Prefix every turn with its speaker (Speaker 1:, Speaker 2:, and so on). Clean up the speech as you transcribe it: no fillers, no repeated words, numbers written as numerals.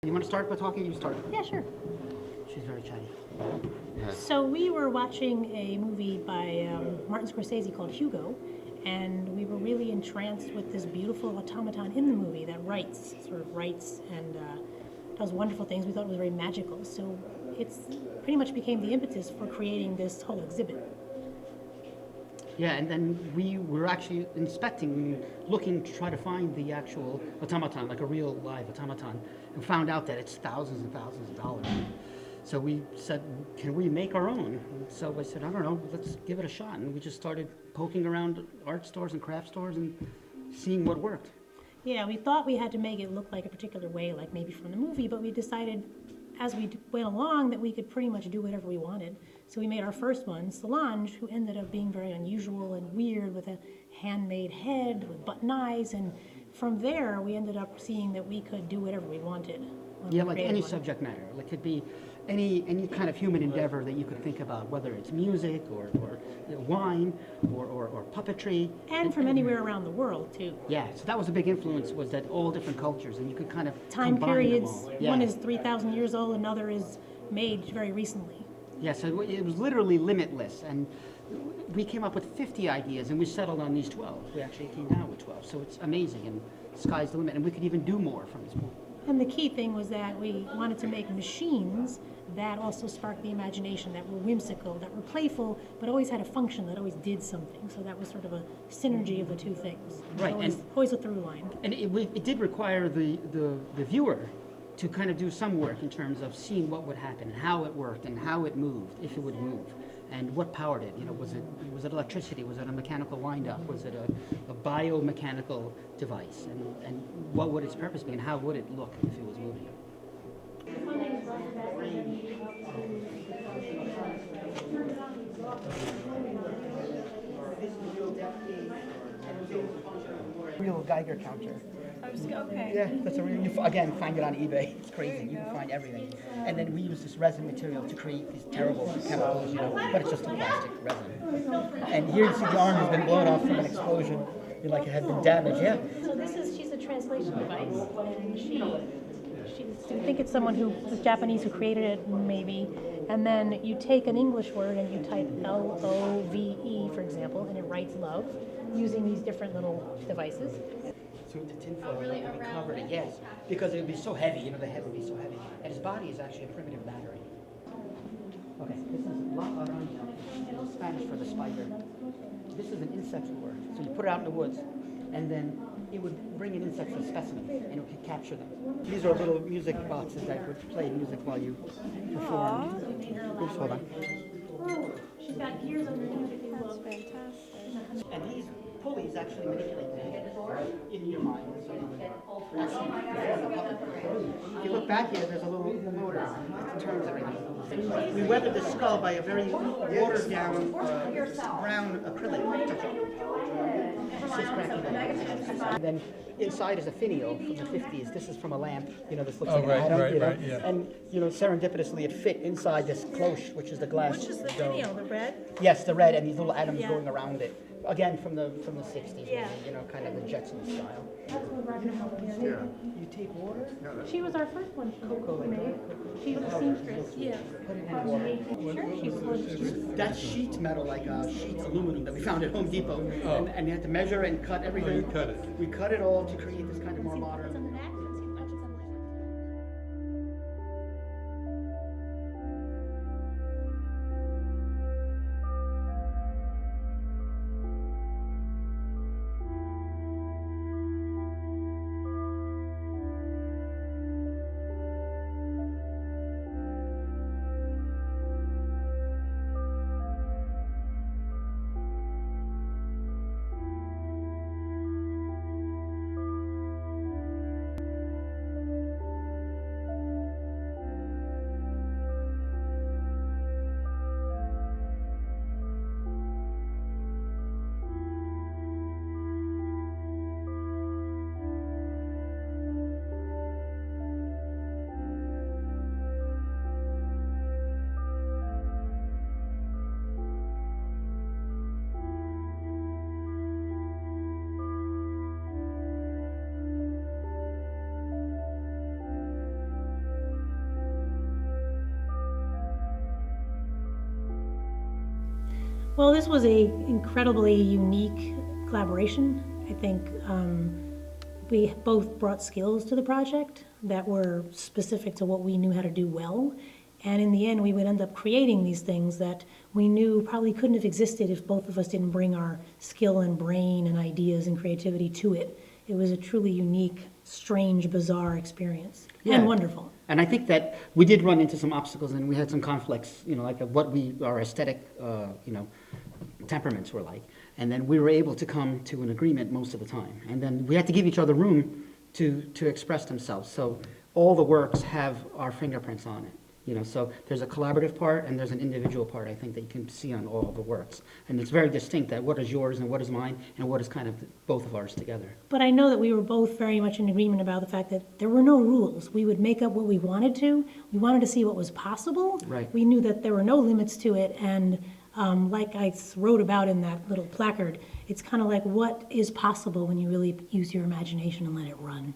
Speaker 1: You want to start by talking? You start.
Speaker 2: Yeah, sure.
Speaker 1: She's very chatty.
Speaker 2: So we were watching a movie by Martin Scorsese called Hugo, and we were really entranced with this beautiful automaton in the movie that writes and does wonderful things. We thought it was very magical. So it's pretty much became the impetus for creating this whole exhibit.
Speaker 1: Yeah, and then we were actually inspecting, looking to try to find the actual automaton, like a real live automaton, and found out that it's thousands and thousands of dollars. So we said, can we make our own? And so I said, I don't know, let's give it a shot. And we just started poking around art stores and craft stores and seeing what worked.
Speaker 2: Yeah, we thought we had to make it look like a particular way, like maybe from the movie, but we decided as we went along that we could pretty much do whatever we wanted. So we made our first one, Solange, who ended up being very unusual and weird with a handmade head with button eyes. And from there, we ended up seeing that we could do whatever we wanted.
Speaker 1: Yeah, like any subject matter. It could be any kind of human endeavor that you could think about, whether it's music or wine or puppetry.
Speaker 2: And from anywhere around the world, too.
Speaker 1: Yeah, so that was a big influence, was that all different cultures, and you could kind of
Speaker 2: Time
Speaker 1: combine
Speaker 2: periods.
Speaker 1: them all. Yeah.
Speaker 2: One is 3,000 years old, another is made very recently.
Speaker 1: Yeah, so it was literally limitless, and we came up with 50 ideas, and we settled on these 12. We actually came down with 12, so it's amazing, and sky's the limit, and we could even do more from this point.
Speaker 2: And the key thing was that we wanted to make machines that also sparked the imagination, that were whimsical, that were playful, but always had a function, that always did something. So that was sort of a synergy of the two things.
Speaker 1: Right,
Speaker 2: Always a through line.
Speaker 1: And it did require the viewer to kind of do some work in terms of seeing what would happen, and how it worked, and how it moved, if it would move, and what powered it. You know, was it electricity? Was it a mechanical wind-up? Was it a biomechanical device? And what would its purpose be, and how would it look if it was moving? Real Geiger counter.
Speaker 2: Okay.
Speaker 1: Yeah, that's a real. Again, find it on eBay. It's crazy. You can find everything. And then we use this resin material to create these terrible chemicals, but it's just a plastic resin. And here you see the arm has been blown off from an explosion, like it had been damaged. Yeah.
Speaker 2: So she's a translation device, and I think it's someone who was Japanese who created it, maybe. And then you take an English word and you type Love, for example, and it writes love using these different little devices.
Speaker 1: So the tinfoil would be covered it, yes, because it would be so heavy. The head would be so heavy, and his body is actually a primitive battery. Okay, this is La Araña, Spanish for the spider. This is an insect lure. So you put it out in the woods, and then it would bring an insect as a specimen, and it could capture them. These are little music boxes that would play music while you perform. Oops, hold on.
Speaker 2: She's got gears underneath if you look.
Speaker 1: And these pulleys actually manipulate the head in your mind. So you would actually perform the puppet. If you look back here, there's a little motor that turns everything. We weathered the skull by a very watered down brown acrylic. And then inside is a finial from the 50s. This is from a lamp. This looks like an atom.
Speaker 3: Right, yeah.
Speaker 1: And serendipitously it fit inside this cloche, which is the glass.
Speaker 2: Which is the finial, the red?
Speaker 1: Yes, the red, and these little atoms
Speaker 2: Yeah.
Speaker 1: going around it. Again, from the 60s,
Speaker 2: Yeah.
Speaker 1: kind of the Jetson style. You take water,
Speaker 2: She was our first one.
Speaker 1: cocoa,
Speaker 2: Made. She was a seamstress. Yeah.
Speaker 1: put it in water.
Speaker 2: Sure, she was.
Speaker 1: That's sheet metal, like sheet aluminum that we found at Home Depot, and you had to measure and cut everything.
Speaker 3: you cut it.
Speaker 1: We cut it all to create this kind of more modern.
Speaker 2: On the back. Well, this was a incredibly unique collaboration. I think we both brought skills to the project that were specific to what we knew how to do well. And in the end, we would end up creating these things that we knew probably couldn't have existed if both of us didn't bring our skill and brain and ideas and creativity to it. It was a truly unique, strange, bizarre experience, and wonderful.
Speaker 1: And I think that we did run into some obstacles and we had some conflicts, like what our aesthetic, temperaments were like. And then we were able to come to an agreement most of the time. And then we had to give each other room to express themselves. So all the works have our fingerprints on it. So there's a collaborative part and there's an individual part, I think, that you can see on all the works. And it's very distinct that what is yours and what is mine and what is kind of both of ours together.
Speaker 2: But I know that we were both very much in agreement about the fact that there were no rules. We would make up what we wanted to. We wanted to see what was possible.
Speaker 1: Right.
Speaker 2: We knew that there were no limits to it. And like I wrote about in that little placard, it's kind of like what is possible when you really use your imagination and let it run.